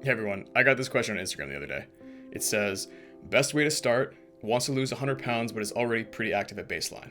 Hey everyone, I got this question on Instagram the other day. It says, best way to start, wants to lose 100 pounds but is already pretty active at baseline.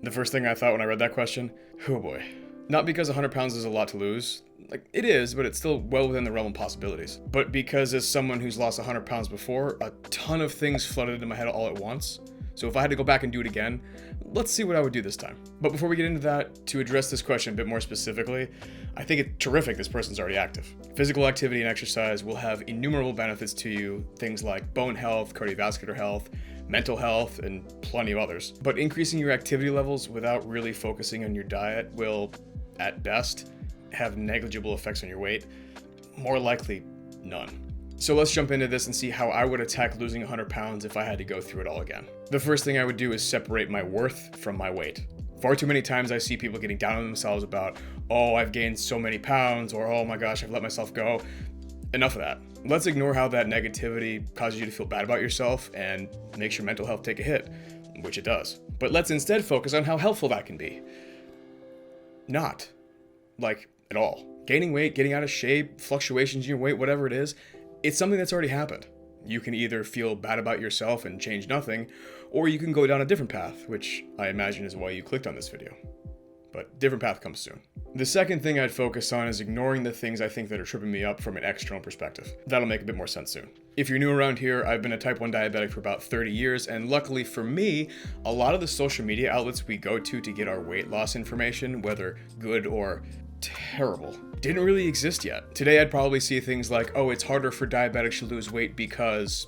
The first thing I thought when I read that question, oh boy. Not because 100 pounds is a lot to lose, like it is, but it's still well within the realm of possibilities. But because as someone who's lost 100 pounds before, a ton of things flooded into my head all at once. So if I had to go back and do it again, let's see what I would do this time. But before we get into that, to address this question a bit more specifically, I think it's terrific this person's already active. Physical activity and exercise will have innumerable benefits to you, things like bone health, cardiovascular health, mental health, and plenty of others. But increasing your activity levels without really focusing on your diet will, at best, have negligible effects on your weight, more likely none. So let's jump into this and see how I would attack losing 100 pounds if I had to go through it all again. The first thing I would do is separate my worth from my weight. Far too many times I see people getting down on themselves about, oh, I've gained so many pounds, or oh my gosh, I've let myself go. Enough of that. Let's ignore how that negativity causes you to feel bad about yourself and makes your mental health take a hit, which it does. But let's instead focus on how helpful that can be. Not. Like, at all. Gaining weight, getting out of shape, fluctuations in your weight, whatever it is, it's something that's already happened. You can either feel bad about yourself and change nothing, or you can go down a different path, which I imagine is why you clicked on this video. But different path comes soon. The second thing I'd focus on is ignoring the things I think that are tripping me up from an external perspective. That'll make a bit more sense soon. If you're new around here, I've been a type 1 diabetic for about 30 years, and luckily for me, a lot of the social media outlets we go to get our weight loss information, whether good or terrible, didn't really exist yet. Today I'd probably see things like, oh, it's harder for diabetics to lose weight because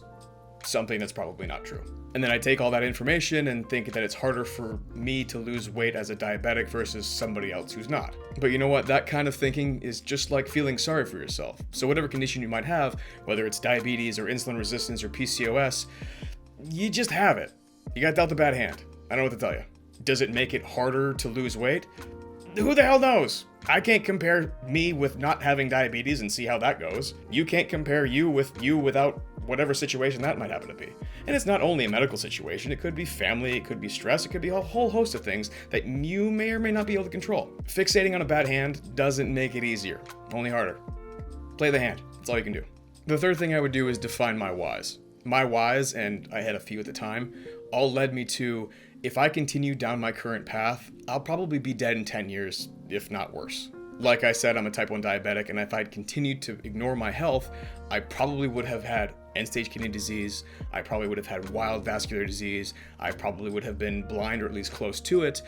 something that's probably not true. And then I take all that information and think that it's harder for me to lose weight as a diabetic versus somebody else who's not. But you know what? That kind of thinking is just like feeling sorry for yourself. So whatever condition you might have, whether it's diabetes or insulin resistance or PCOS, you just have it. You got dealt a bad hand. I don't know what to tell you. Does it make it harder to lose weight? Who the hell knows? I can't compare me with not having diabetes and see how that goes. You can't compare you with you without whatever situation that might happen to be. And it's not only a medical situation, it could be family, it could be stress, it could be a whole host of things that you may or may not be able to control. Fixating on a bad hand doesn't make it easier, only harder. Play the hand, that's all you can do. The third thing I would do is define my whys. My whys, and I had a few at the time, all led me to, if I continue down my current path, I'll probably be dead in 10 years, if not worse. Like I said, I'm a type 1 diabetic, and if I'd continued to ignore my health, I probably would have had end-stage kidney disease, I probably would have had wild vascular disease, I probably would have been blind or at least close to it,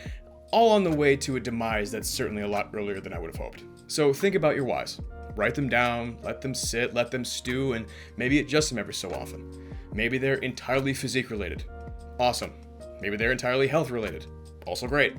all on the way to a demise that's certainly a lot earlier than I would have hoped. So think about your whys. Write them down, let them sit, let them stew, and maybe adjust them every so often. Maybe they're entirely physique related. Awesome. Maybe they're entirely health related. Also great.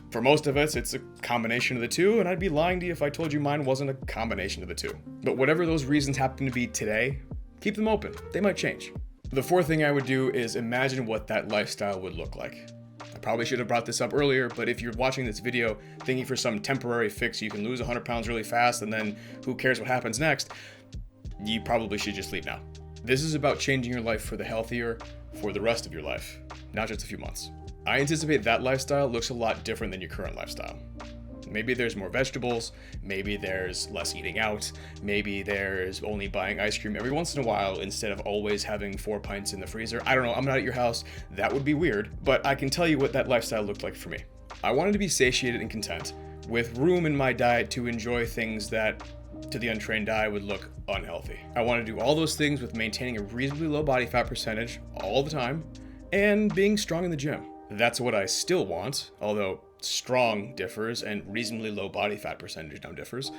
For most of us, it's a combination of the two, and I'd be lying to you if I told you mine wasn't a combination of the two. But whatever those reasons happen to be today, keep them open. They might change. The fourth thing I would do is imagine what that lifestyle would look like. I probably should have brought this up earlier, but if you're watching this video thinking for some temporary fix, you can lose 100 pounds really fast and then who cares what happens next, you probably should just leave now. This is about changing your life for the healthier for the rest of your life, not just a few months. I anticipate that lifestyle looks a lot different than your current lifestyle. Maybe there's more vegetables, maybe there's less eating out, maybe there's only buying ice cream every once in a while instead of always having 4 pints in the freezer. I don't know, I'm not at your house, that would be weird, but I can tell you what that lifestyle looked like for me. I wanted to be satiated and content, with room in my diet to enjoy things that to the untrained eye would look unhealthy. I want to do all those things with maintaining a reasonably low body fat percentage all the time and being strong in the gym. That's what I still want, although strong differs and reasonably low body fat percentage now differs,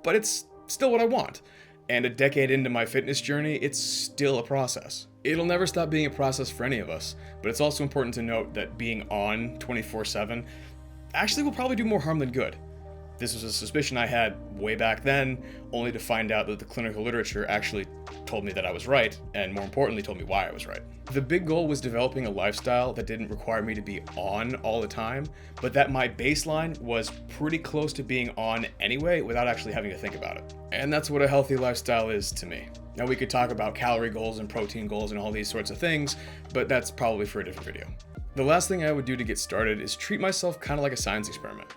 but it's still what I want. And a decade into my fitness journey, it's still a process. It'll never stop being a process for any of us, but it's also important to note that being on 24/7 actually will probably do more harm than good. This was a suspicion I had way back then, only to find out that the clinical literature actually told me that I was right, and more importantly, told me why I was right. The big goal was developing a lifestyle that didn't require me to be on all the time, but that my baseline was pretty close to being on anyway without actually having to think about it. And that's what a healthy lifestyle is to me. Now we could talk about calorie goals and protein goals and all these sorts of things, but that's probably for a different video. The last thing I would do to get started is treat myself kind of like a science experiment.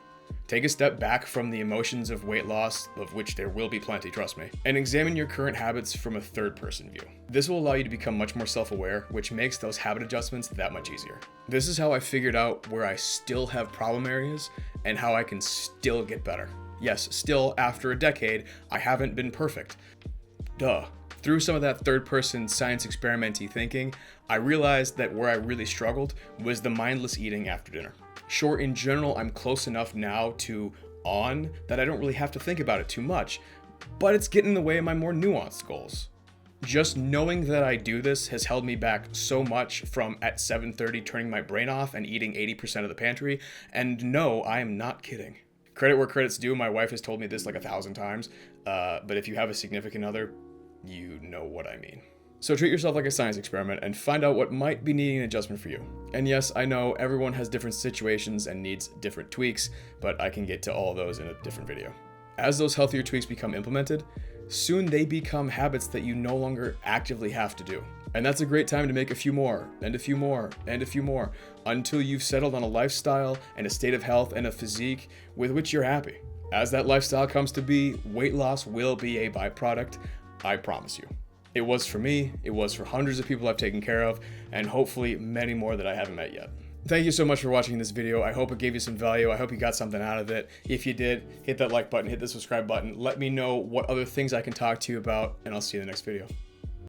Take a step back from the emotions of weight loss, of which there will be plenty, trust me, and examine your current habits from a third-person view. This will allow you to become much more self-aware, which makes those habit adjustments that much easier. This is how I figured out where I still have problem areas and how I can still get better. Yes, still, after a decade, I haven't been perfect. Duh. Through some of that third-person science experiment-y thinking, I realized that where I really struggled was the mindless eating after dinner. Sure, in general, I'm close enough now to on that I don't really have to think about it too much, but it's getting in the way of my more nuanced goals. Just knowing that I do this has held me back so much from at 7:30 turning my brain off and eating 80% of the pantry, and no, I am not kidding. Credit where credit's due, my wife has told me this like 1,000 times, but if you have a significant other, you know what I mean. So treat yourself like a science experiment and find out what might be needing an adjustment for you. And yes, I know everyone has different situations and needs different tweaks, but I can get to all those in a different video. As those healthier tweaks become implemented, soon they become habits that you no longer actively have to do. And that's a great time to make a few more, and a few more, and a few more, until you've settled on a lifestyle and a state of health and a physique with which you're happy. As that lifestyle comes to be, weight loss will be a byproduct, I promise you. It was for me, it was for hundreds of people I've taken care of, and hopefully many more that I haven't met yet. Thank you so much for watching this video. I hope it gave you some value. I hope you got something out of it. If you did, hit that like button, hit the subscribe button. Let me know what other things I can talk to you about, and I'll see you in the next video.